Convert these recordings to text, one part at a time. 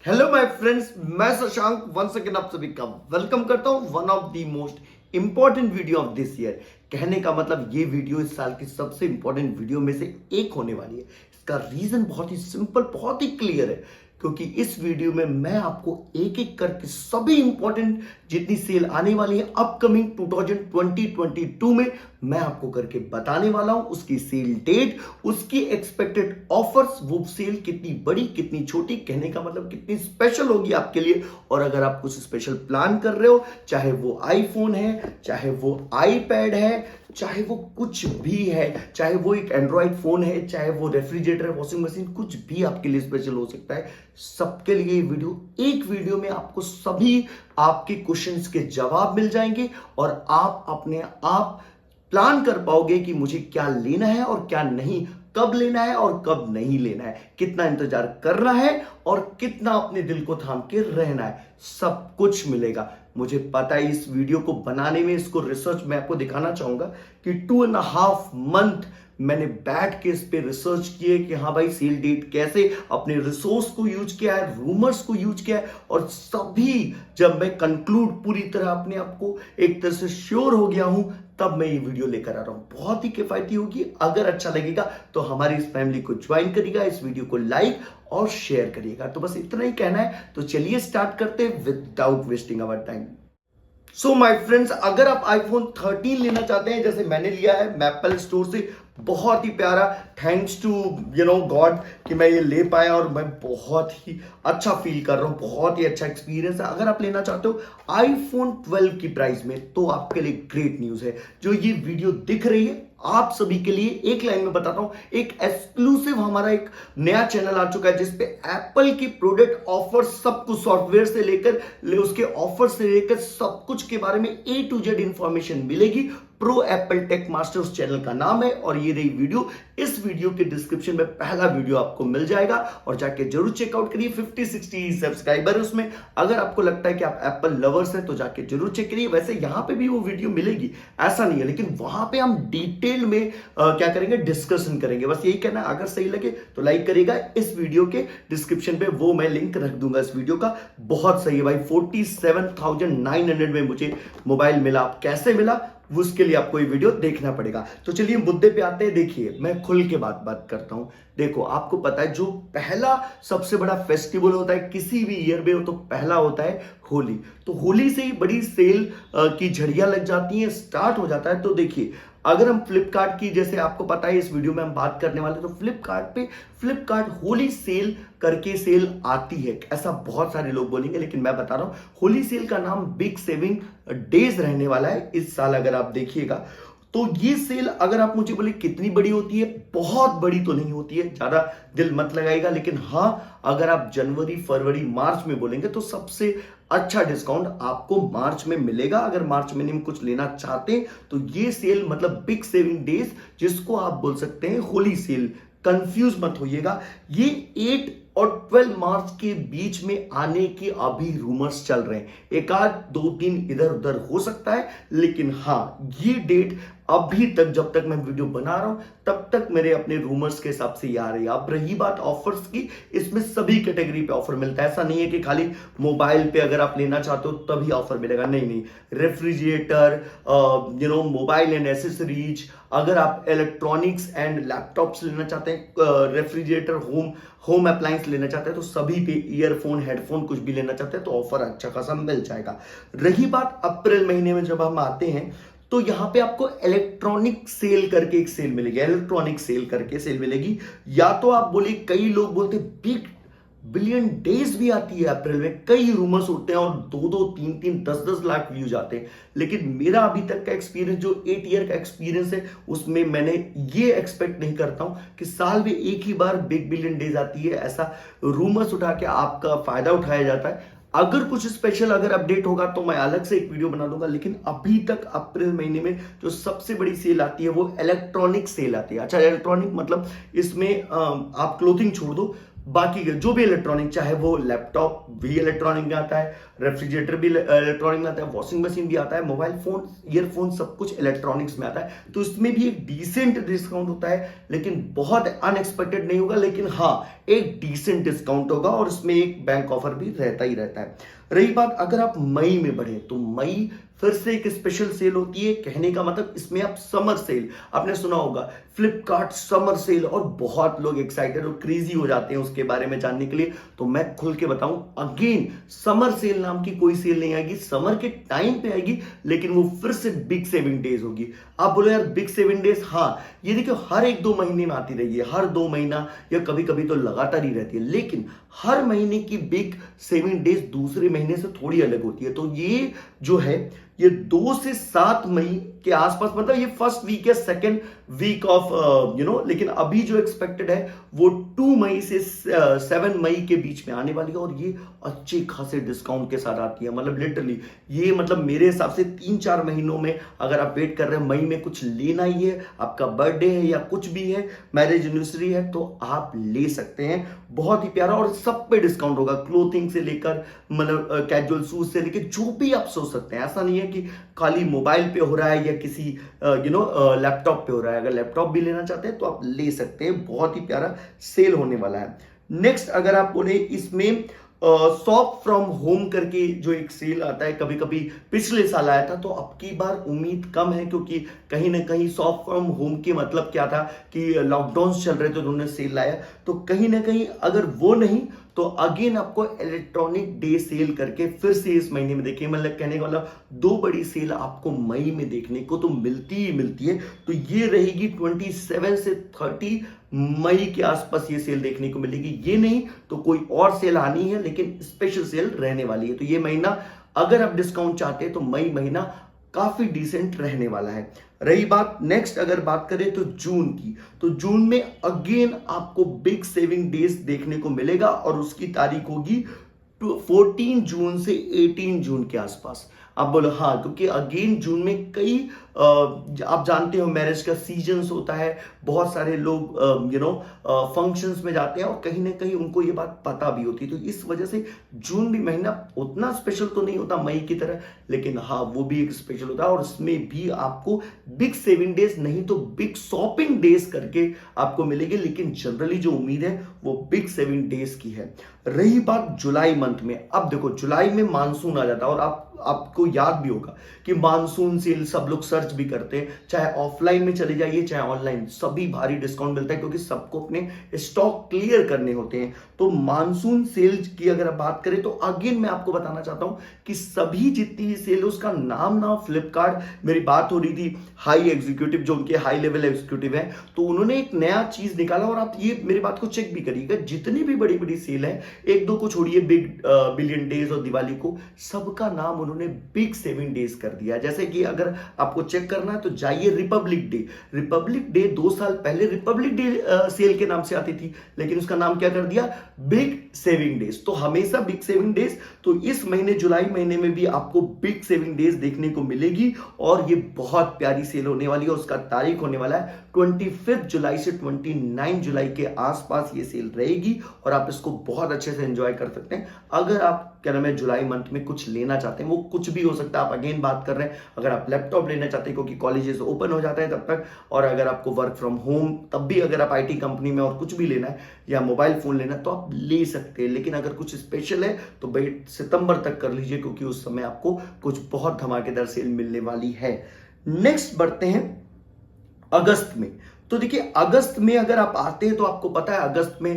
Hello my friends, मैं Shashank once again आप सभी का वेलकम करता हूं one of the most important video of this year. कहने का मतलब ये वीडियो इस साल की सबसे इंपॉर्टेंट वीडियो में से एक होने वाली है। इसका रीजन बहुत ही सिंपल, बहुत ही क्लियर है, क्योंकि इस वीडियो में मैं आपको एक एक करके सभी इंपॉर्टेंट जितनी सेल आने वाली है अपकमिंग 2022 में मैं आपको करके बताने वाला हूं। उसकी सेल डेट, उसकी एक्सपेक्टेड ऑफर्स, वो सेल कितनी बड़ी कितनी छोटी, कहने का मतलब कितनी स्पेशल होगी आपके लिए। और अगर आप कुछ स्पेशल प्लान कर रहे हो, चाहे वो आईफोन है, चाहे वो आईपैड है, चाहे वो कुछ भी है, चाहे वो एक एंड्रॉइड फोन है, चाहे वो रेफ्रिजरेटर, वॉशिंग मशीन, कुछ भी आपके लिए स्पेशल हो सकता है। सबके लिए ये वीडियो, एक वीडियो में आपको सभी आपके क्वेश्चंस के जवाब मिल जाएंगे और आप अपने आप प्लान कर पाओगे कि मुझे क्या लेना है और क्या नहीं, कब लेना है और कब नहीं लेना है, कितना इंतजार करना है और कितना अपने दिल को थाम के रहना है। सब कुछ मिलेगा। मुझे पता है इस वीडियो को बनाने में, इसको रिसर्च मैं आपको दिखाना चाहूंगा कि 2.5 मंथ मैंने बैठ के इस पे रिसर्च किए कि हाँ भाई सेल डेट कैसे, अपने रिसोर्स को यूज किया है, रूमर्स को यूज किया है, और सभी जब मैं कंक्लूड पूरी तरह अपने आप को एक तरह से श्योर हो गया हूं, तब मैं ये वीडियो लेकर आ रहा हूं। बहुत ही किफायती होगी। अगर अच्छा लगेगा तो हमारी इस फैमिली को ज्वाइन करिएगा, इस वीडियो को लाइक और शेयर करिएगा। तो बस इतना ही कहना है, तो चलिए स्टार्ट करते हैं without wasting our time. So my friends, अगर आप आईफोन 13 लेना चाहते हैं जैसे मैंने लिया है मैपल स्टोर से, बहुत ही प्यारा, थैंक्स टू गॉड कि मैं ये ले पाया और मैं बहुत ही अच्छा फील कर रहा हूं, बहुत ही अच्छा एक्सपीरियंस है। अगर आप लेना चाहते हो आईफोन 12 की प्राइस में, तो आपके लिए ग्रेट न्यूज है। जो ये वीडियो दिख रही है आप सभी के लिए, एक लाइन में बताता हूं, एक एक्सक्लूसिव हमारा एक नया चैनल आ चुका है जिसपे एप्पल की प्रोडक्ट ऑफर, सब कुछ सॉफ्टवेयर से लेकर उसके ऑफर से लेकर सब कुछ के बारे में A to Z इंफॉर्मेशन मिलेगी। प्रो एप्पल टेक मास्टर उस चैनल का नाम है, और ये रही वीडियो। इस वीडियो के डिस्क्रिप्शन में पहला वीडियो आपको मिल जाएगा और जाके जरूर चेकआउट करिए। 50-60 सब्सक्राइबर है उसमें। अगर आपको लगता है कि आप एप्पल लवर्स हैं तो जाके जरूर चेक करिए। वैसे यहां पे भी वो वीडियो मिलेगी, ऐसा नहीं है, लेकिन वहां पे हम डिटेल में क्या करेंगे, डिस्कशन करेंगे। बस यही कहना है। अगर सही लगे तो लाइक करिएगा। इस वीडियो के डिस्क्रिप्शन पे वो मैं लिंक रख दूंगा इस वीडियो का। बहुत सही है भाई, 47,900 में मुझे मोबाइल मिला। आप कैसे मिला उसके लिए आपको ये वीडियो देखना पड़ेगा। तो चलिए मुद्दे पे आते हैं। देखिए, मैं खुल के बात करता हूं। देखो, आपको पता है जो पहला सबसे बड़ा फेस्टिवल होता है किसी भी ईयर में, तो पहला होता है होली। तो होली से ही बड़ी सेल की झड़ियां लग जाती हैं, स्टार्ट हो जाता है। तो देखिए, अगर हम फ्लिपकार्ट की, जैसे आपको पता है इस वीडियो में हम बात करने वाले, तो फ्लिपकार्ट होली सेल करके सेल आती है। ऐसा बहुत सारे लोग बोलेंगे, लेकिन मैं बता रहा हूं होली सेल का नाम बिग सेविंग डेज रहने वाला है इस साल। अगर आप देखिएगा तो ये सेल, अगर आप मुझे बोले कितनी बड़ी होती है, बहुत बड़ी तो नहीं होती है, ज्यादा दिल मत लगाएगा। लेकिन हां, अगर आप जनवरी, फरवरी, मार्च में बोलेंगे तो सबसे अच्छा डिस्काउंट आपको मार्च में मिलेगा। अगर मार्च में कुछ लेना चाहते हैं तो ये सेल मतलब बिग सेविंग डेज, जिसको आप बोल सकते हैं होली सेल, कंफ्यूज मत होइएगा। ये 8 और 12 मार्च के बीच में आने के अभी रूमर्स चल रहे हैं। एक आध 2-3 इधर उधर हो सकता है, लेकिन हां, ये डेट अभी तक, जब तक मैं वीडियो बना रहा हूं तब तक मेरे अपने रूमर्स के हिसाब से ये आ रही है। अब रही बात ऑफर्स की, इसमें सभी कैटेगरी पे ऑफर मिलता है। ऐसा नहीं है कि खाली मोबाइल पे अगर आप लेना चाहते हो तभी ऑफर मिलेगा, नहीं। रेफ्रिजरेटर, मोबाइल एंड एसेसरीज, अगर आप इलेक्ट्रॉनिक्स एंड लैपटॉप्स लेना चाहते हैं, रेफ्रिजरेटर, होम अप्लायंस लेना चाहते हैं, तो सभी पे, ईयरफोन, हेडफोन कुछ भी लेना चाहते हैं तो ऑफर अच्छा खासा मिल जाएगा। रही बात अप्रैल महीने में जब हम आते हैं, तो यहां पे आपको इलेक्ट्रॉनिक सेल करके एक सेल मिलेगी, इलेक्ट्रॉनिक सेल करके सेल मिलेगी। या तो आप बोलिए, कई लोग बोलते बिग बिलियन डेज भी आती है अप्रैल में, कई रूमर्स उठते हैं और 2-2, 3-3, 10-10 लाख व्यूज आते हैं। लेकिन मेरा अभी तक का एक्सपीरियंस, जो 8 ईयर का एक्सपीरियंस है, उसमें मैंने ये एक्सपेक्ट नहीं करता हूं कि साल में एक ही बार बिग बिलियन डेज आती है, ऐसा रूमर्स उठा के आपका फायदा उठाया जाता है। अगर कुछ स्पेशल अगर अपडेट होगा तो मैं अलग से एक वीडियो बना दूंगा, लेकिन अभी तक अप्रैल महीने में जो सबसे बड़ी सेल आती है वो इलेक्ट्रॉनिक सेल आती है। अच्छा, इलेक्ट्रॉनिक मतलब इसमें आप क्लोथिंग छोड़ दो, बाकी जो भी इलेक्ट्रॉनिक, चाहे वो लैपटॉप भी इलेक्ट्रॉनिक में आता है, रेफ्रिजरेटर भी इलेक्ट्रॉनिक में आता है, वॉशिंग मशीन भी आता है, मोबाइल फोन, ईयरफोन, सब कुछ इलेक्ट्रॉनिक्स में आता है। तो इसमें भी एक डिसेंट डिस्काउंट होता है, लेकिन बहुत अनएक्सपेक्टेड नहीं होगा। लेकिन हाँ, एक डिसेंट डिस्काउंट होगा और इसमें एक बैंक ऑफर भी रहता ही रहता है। रही बात अगर आप मई में बढ़े तो मई फिर से एक स्पेशल सेल होती है। कहने का मतलब इसमें आप समर सेल, आपने सुना होगा फ्लिपकार्ट समर सेल, और बहुत लोग एक्साइटेड और क्रेजी हो जाते हैं उसके बारे में जानने के लिए। तो मैं खुल के बताऊं, अगेन समर सेल नाम की कोई सेल नहीं आएगी, समर के टाइम पे आएगी, लेकिन वो फिर से बिग सेविंग डेज होगी। आप बोलो यार बिग सेविंग डेज, हाँ ये देखिए हर एक दो महीने में आती रही है, हर 2 महीना या कभी कभी तो लगातार ही रहती है, लेकिन हर महीने की बिग सेविंग डेज दूसरे महीने से थोड़ी अलग होती है। तो ये जो है ये 2 से 7 मई के आसपास, मतलब ये फर्स्ट वीक या सेकेंड वीक ऑफ लेकिन अभी जो एक्सपेक्टेड है वो 2 मई से 7 मई के बीच में आने वाली है, और ये अच्छे खासे डिस्काउंट के साथ आती है। मतलब लिटरली ये मतलब मेरे हिसाब से 3-4 महीनों में अगर आप वेट कर रहे हैं, मई में कुछ लेना ही है, आपका बर्थडे है या कुछ भी है, मैरिज एनिवर्सरी है, तो आप ले सकते हैं। बहुत ही प्यारा और सब पे डिस्काउंट होगा, क्लोथिंग से लेकर मतलब कैजुअल शूज से लेकर जो भी आप सोच सकते हैं। ऐसा नहीं है कि खाली मोबाइल पे हो रहा है या किसी लैपटॉप पे हो रहा है। अगर लैपटॉप भी लेना चाहते हैं तो आप ले सकते हैं, बहुत ही प्यारा सेल होने वाला है। नेक्स्ट अगर आप बोले इसमें शॉप फ्रॉम होम करके जो एक सेल आता है, कभी कभी पिछले साल आया था, तो अब की बार उम्मीद कम है, क्योंकि कहीं ना कहीं शॉप फ्रॉम होम के मतलब क्या था कि लॉकडाउन चल रहे थे, उन्होंने सेल लाया। तो कहीं ना कहीं अगर वो नहीं तो अगेन आपको इलेक्ट्रॉनिक डे सेल करके फिर से इस महीने में देखिए, मतलब कहने का मतलब 2 बड़ी सेल आपको मई में देखने को तो मिलती ही मिलती है। तो ये रहेगी 27 से 30 मई के आसपास ये सेल देखने को मिलेगी। ये नहीं तो कोई और सेल आनी है, लेकिन स्पेशल सेल रहने वाली है। तो ये महीना अगर आप डिस्काउंट चाहते हैं तो मई महीना काफी डिसेंट रहने वाला है। रही बात नेक्स्ट अगर बात करें तो जून की, तो जून में अगेन आपको बिग सेविंग डेज देखने को मिलेगा, और उसकी तारीख होगी 14 जून से 18 जून के आसपास। आप बोलो हाँ, क्योंकि अगेन जून में कई आप जानते हो मैरिज का सीजन्स होता है, बहुत सारे लोग फंक्शंस में जाते हैं और कहीं ना कहीं उनको ये बात पता भी होती है। तो इस वजह से जून भी महीना उतना स्पेशल तो नहीं होता मई की तरह, लेकिन हाँ वो भी एक स्पेशल होता है, और उसमें भी आपको बिग सेविंग डेज नहीं तो बिग शॉपिंग डेज करके आपको मिलेगी। लेकिन जनरली जो उम्मीद है वो बिग सेविंग डेज की है। रही बात जुलाई मंथ में, अब देखो जुलाई में मानसून आ जाता है, और आपको याद भी होगा कि मानसून सेल सब लोग सर्च भी करते हैं, चाहे ऑफलाइन में चले जाइए चाहे ऑनलाइन, सभी भारी डिस्काउंट मिलता है, क्योंकि सबको अपने स्टॉक क्लियर करने होते हैं। तो मानसून सेल की अगर आप बात करें तो अगेन मैं आपको बताना चाहता हूं कि सभी जितनी भी सेल है उसका नाम ना फ्लिपकार्ट, मेरी बात हो रही थी हाई एग्जीक्यूटिव जो उनके हाई लेवल एग्जीक्यूटिव है, तो उन्होंने एक नया चीज निकाला, और आप ये मेरी बात को चेक भी करिएगा, जितनी भी बड़ी बड़ी सेल है, 1-2 को छोड़िए, बिग बिलियन डेज और दिवाली को, सबका नाम उन्होंने बिग सेविंग डेज कर दिया। जैसे कि अगर आपको चेक करना है तो जाइए रिपब्लिक डे। रिपब्लिक डे 2 साल पहले रिपब्लिक डे सेल के नाम से आती थी, लेकिन उसका नाम क्या कर दिया, बिग सेविंग डेज। तो हमेशा बिग सेविंग डेज, तो इस महीने जुलाई महीने में भी आपको बिग सेविंग डेज देखने को मिलेगी, और ये बहुत प्यारी सेल होने वाली है। उसका तारीख होने वाला है 25 जुलाई से 29 जुलाई के आसपास ये सेल रहेगी, और आप इसको बहुत अच्छे से एंजॉय कर सकते हैं। अगर आप क्या नाम है जुलाई मंथ में कुछ लेना चाहते हैं, वो कुछ भी हो सकता है, आप अगेन बात कर रहे हैं अगर आप लैपटॉप लेना चाहते हैं क्योंकि कॉलेजेस ओपन हो जाता है तब तक, और अगर आपको वर्क फ्रॉम होम तब भी अगर आप आईटी कंपनी में और कुछ भी लेना है या मोबाइल फोन लेना है तो आप ले सकते हैं। लेकिन अगर कुछ स्पेशल है तो भाई सितंबर तक कर लीजिए, क्योंकि उस समय आपको कुछ बहुत धमाकेदार सेल मिलने वाली है। नेक्स्ट बढ़ते हैं अगस्त में। तो देखिए अगस्त में अगर आप आते हैं तो आपको पता है अगस्त में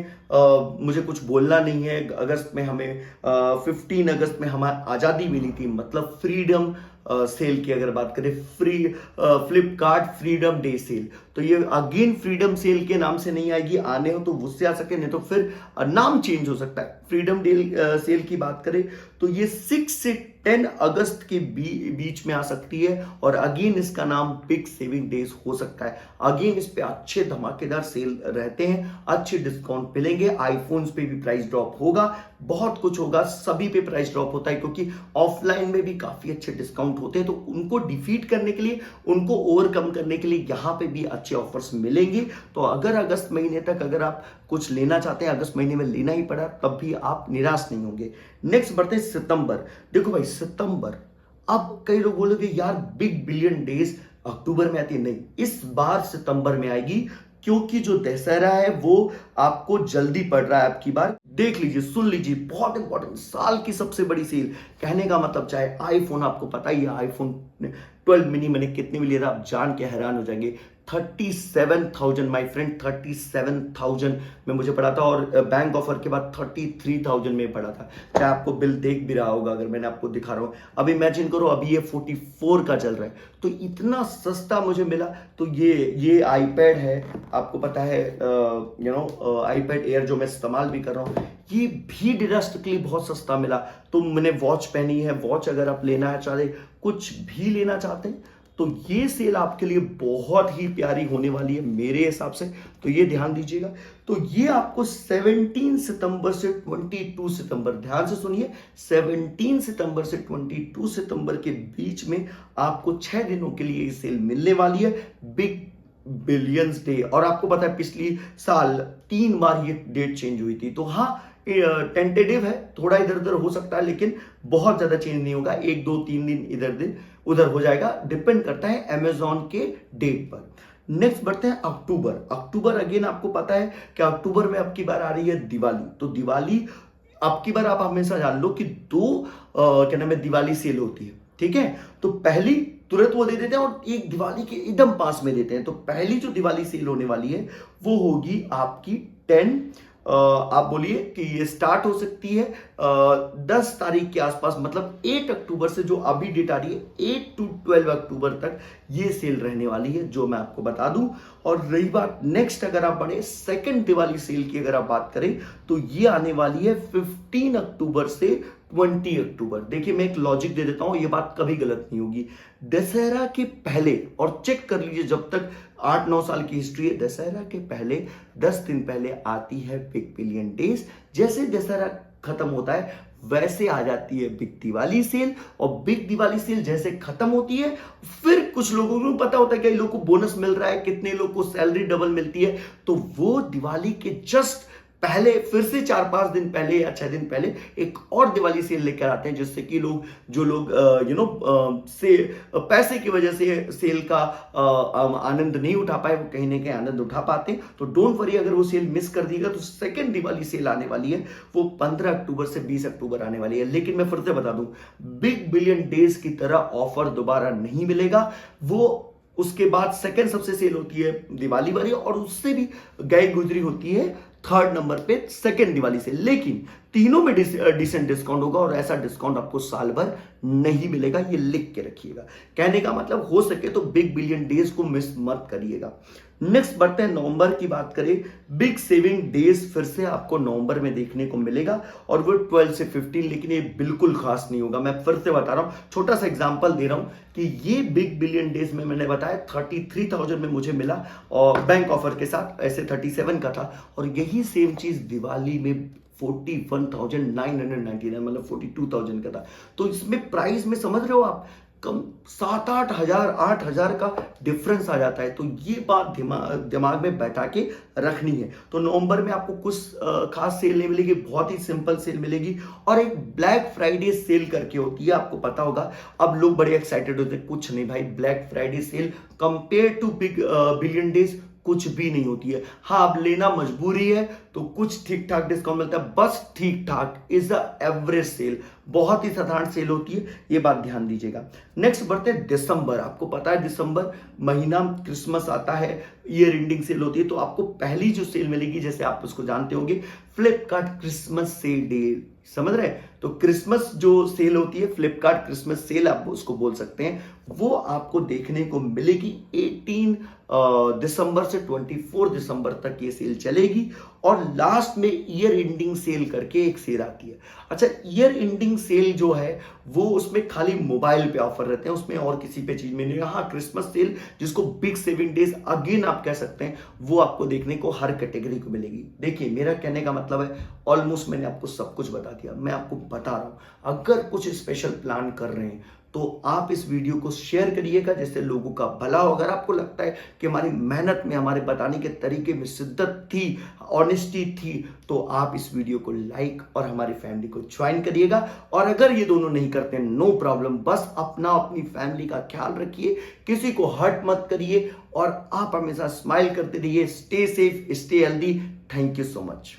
मुझे कुछ बोलना नहीं है, अगस्त में हमें 15 अगस्त में हमें आज़ादी मिली थी, मतलब फ्रीडम सेल की अगर बात करें, फ्लिपकार्ट फ्रीडम डे सेल। तो ये अगेन फ्रीडम सेल के नाम से नहीं आएगी, आने हो तो उससे आ सके, नहीं तो फिर नाम चेंज हो सकता है। फ्रीडम डे सेल की बात करें तो ये 6 से 10 अगस्त के बीच में आ सकती है, और अगेन इसका नाम बिग सेविंग डेज हो सकता है। अगेन इस पे अच्छे धमाकेदार सेल रहते हैं, अच्छे डिस्काउंट मिलेंगे, आईफोन्स पे भी प्राइस ड्रॉप होगा, बहुत कुछ होगा, सभी पे प्राइस ड्रॉप होता है, क्योंकि ऑफलाइन में भी काफी अच्छे डिस्काउंट होते हैं। तो उनको डिफीट करने के लिए, उनको ओवरकम करने के लिए यहाँ पे भी अच्छे ऑफर्स मिलेंगे। तो अगर अगस्त महीने तक अगर आप कुछ लेना चाहते हैं, अगस्त महीने में लेना ही पड़ा, तब भी आप निराश नहीं होंगे। नेक्स्ट बढ़ते हैं सितंबर। देखो भाई सितंबर, अब कई लोग बोलोगे यार बिग बिलियन डेज अक्टूबर में आती है, नहीं, इस बार सितंबर में आएगी, क्योंकि जो दशहरा है वो आपको जल्दी पड़ रहा है। आपकी बार देख लीजिए, सुन लीजिए, बहुत इंपॉर्टेंट, साल की सबसे बड़ी सेल। कहने का मतलब चाहे आईफोन, आपको पता ही है आईफोन 12 मिनी मैंने कितने में लिया था, आप जान के हैरान हो जाएंगे। 37,000 माय फ्रेंड, 37,000 में मुझे पड़ा था, और बैंक ऑफर के बाद 33,000 में पड़ा था। चाहे आपको बिल देख भी रहा होगा, अगर मैंने आपको दिखा रहा हूं। अब इमेजिन करो, अभी ये 44 का चल रहा है, तो इतना सस्ता मुझे मिला। तो ये आईपैड है, आपको पता है आईपैड एयर जो मैं इस्तेमाल भी कर रहा हूँ, ये भी ड्रास्टिकली बहुत सस्ता मिला। तो मैंने वॉच पहनी है, वॉच अगर आप लेना है चाहते, कुछ भी लेना चाहते हैं, तो ये सेल आपके लिए बहुत ही प्यारी होने वाली है मेरे हिसाब से, तो ये ध्यान दीजिएगा। तो ये आपको 17 सितंबर से 22 सितंबर, ध्यान से सुनिए, 17 सितंबर से 22 सितंबर के बीच में आपको 6 दिनों के लिए ये सेल मिलने वाली है, बिग बिलियंस डे। और आपको पता है पिछली साल 3 बार ये डेट चेंज हुई थी, तो हाँ टेंटेटिव है, थोड़ा इधर उधर हो सकता है, लेकिन बहुत ज्यादा चेंज नहीं होगा, 1 2 3 दिन इधर उधर हो जाएगा, डिपेंड करता है अमेजॉन के डेट पर। नेक्स्ट बढ़ते हैं अक्टूबर। अक्टूबर अगेन आपको पता है कि अक्टूबर में आपकी बार आ रही है दिवाली। तो दिवाली आपकी बार आप हमेशा जान लो कि क्या नाम है, दिवाली सेल होती है, ठीक है। तो पहली तुरंत वो दे देते हैं और एक दिवाली के एकदम पास में देते हैं। तो पहली जो दिवाली सेल होने वाली है वो होगी आपकी 10 आप बोलिए कि ये स्टार्ट हो सकती है 10 तारीख के आसपास, मतलब 8 अक्टूबर से, जो अभी डेट आ रही है 8 to 12 अक्टूबर तक ये सेल रहने वाली है, जो मैं आपको बता दूं। और रही बात नेक्स्ट, अगर आप बढ़े सेकंड दिवाली सेल की अगर आप बात करें, तो ये आने वाली है 15 अक्टूबर से 20 अक्टूबर। देखिए मैं एक लॉजिक दे देता हूं, ये बात कभी गलत नहीं होगी। दशहरा के पहले, और चेक कर लीजिए जब तक 8-9 साल की हिस्ट्री है, दशहरा के पहले 10 दिन पहले आती है बिग बिलियन डेज। जैसे दशहरा खत्म होता है वैसे आ जाती है बिग दिवाली सेल, और बिग दिवाली सेल जैसे खत्म होती है, फिर कुछ लोगों को पता होता है कई लोगों को बोनस मिल रहा है, कितने लोगों को सैलरी डबल मिलती है, तो वो दिवाली के जस्ट पहले फिर से 4-5 दिन पहले या 6 दिन पहले एक और दिवाली सेल लेकर आते हैं, जिससे कि जो लोग से पैसे की वजह से सेल का आनंद नहीं उठा पाए, वो कहीं ना कहीं आनंद उठा पाते हैं। तो डोंट वरी, अगर वो सेल मिस कर दिएगा तो सेकंड दिवाली सेल आने वाली है, वो 15 अक्टूबर से 20 अक्टूबर आने वाली है। लेकिन मैं फिर से बता दूं, बिग बिलियन डेज की तरह ऑफर दोबारा नहीं मिलेगा। वो उसके बाद सेकंड सबसे सेल होती है दिवाली वाली, और उससे भी गई गुजरी होती है थर्ड नंबर पे सेकंड दिवाली से। लेकिन तीनों में डिसेंट डिस्काउंट होगा, और ऐसा डिस्काउंट आपको साल भर नहीं मिलेगा, ये लिख के रखिएगा। कहने का मतलब हो सके तो बिग बिलियन डेज को मिस मत करिएगा। नेक्स्ट बढ़ते हैं नवंबर की बात करें, बिग सेविंग डेज फिर से आपको नवंबर में देखने को मिलेगा, और वो 12 से 15, लेकिन ये बिल्कुल खास नहीं होगा। मैं फिर से बता रहा हूं, छोटा सा एग्जांपल दे रहा हूं कि ये बिग बिलियन डेज में मैंने बताया 33,000 में मुझे मिला, और बैंक ऑफर के साथ ऐसे 37 का था, और यही सेम चीज दिवाली में 41,999 मतलब 42,000 का था। तो इसमें प्राइस में समझ रहे हो आप, कम 7-8 हजार 8 हजार का डिफरेंस आ जाता है। तो ये बात दिमाग में बैठा के रखनी है। तो नवंबर में आपको कुछ खास सेल नहीं मिलेगी, बहुत ही सिंपल सेल मिलेगी, और एक ब्लैक फ्राइडे सेल करके होती है, आपको पता होगा। अब लोग बड़े एक्साइटेड होते हैं, कुछ नहीं भाई, black Friday sale compare to big billion days कुछ भी नहीं होती है। हाँ, अब लेना मजबूरी है तो कुछ ठीक ठाक डिस्काउंट मिलता है, बस ठीक ठाक, इज द एवरेज सेल, बहुत ही साधारण सेल होती है, ये बात ध्यान दीजिएगा। नेक्स्ट बढ़ते हैं दिसंबर। आपको पता है दिसंबर महीना क्रिसमस आता है, ईयर एंडिंग सेल होती है, तो आपको पहली जो सेल मिलेगी, जैसे आप उसको जानते होंगे, फ्लिपकार्ट क्रिसमस सेल डे, समझ रहे हैं। तो क्रिसमस जो सेल होती है, फ्लिपकार्ट क्रिसमस सेल आप उसको बोल सकते हैं, वो आपको देखने को मिलेगी 18 दिसंबर से 24 दिसंबर तक ये सेल चलेगी। और लास्ट में ईयर एंडिंग सेल करके एक सेल आती है। अच्छा, ईयर एंडिंग सेल जो है वो उसमें खाली मोबाइल पे ऑफर रहते हैं, उसमें और किसी पे चीज में नहीं। हाँ, क्रिसमस सेल जिसको बिग सेविंग डेज अगेन आप कह सकते हैं, वो आपको देखने को हर कैटेगरी को मिलेगी। देखिए मेरा कहने का मतलब है, ऑलमोस्ट मैंने आपको सब कुछ बता दिया। मैं आपको बता रहा हूं, अगर कुछ स्पेशल प्लान कर रहे हैं तो आप इस वीडियो को शेयर करिएगा, जिससे लोगों का भला हो। अगर आपको लगता है कि हमारी मेहनत में, हमारे बताने के तरीके में शिद्दत थी, ऑनेस्टी थी, तो आप इस वीडियो को लाइक और हमारी फैमिली को ज्वाइन करिएगा। और अगर ये दोनों नहीं करते, नो प्रॉब्लम, बस अपनी फैमिली का ख्याल रखिए, किसी को हर्ट मत करिए और आप हमेशा स्माइल करते रहिए। Stay safe, stay healthy. Thank you so much.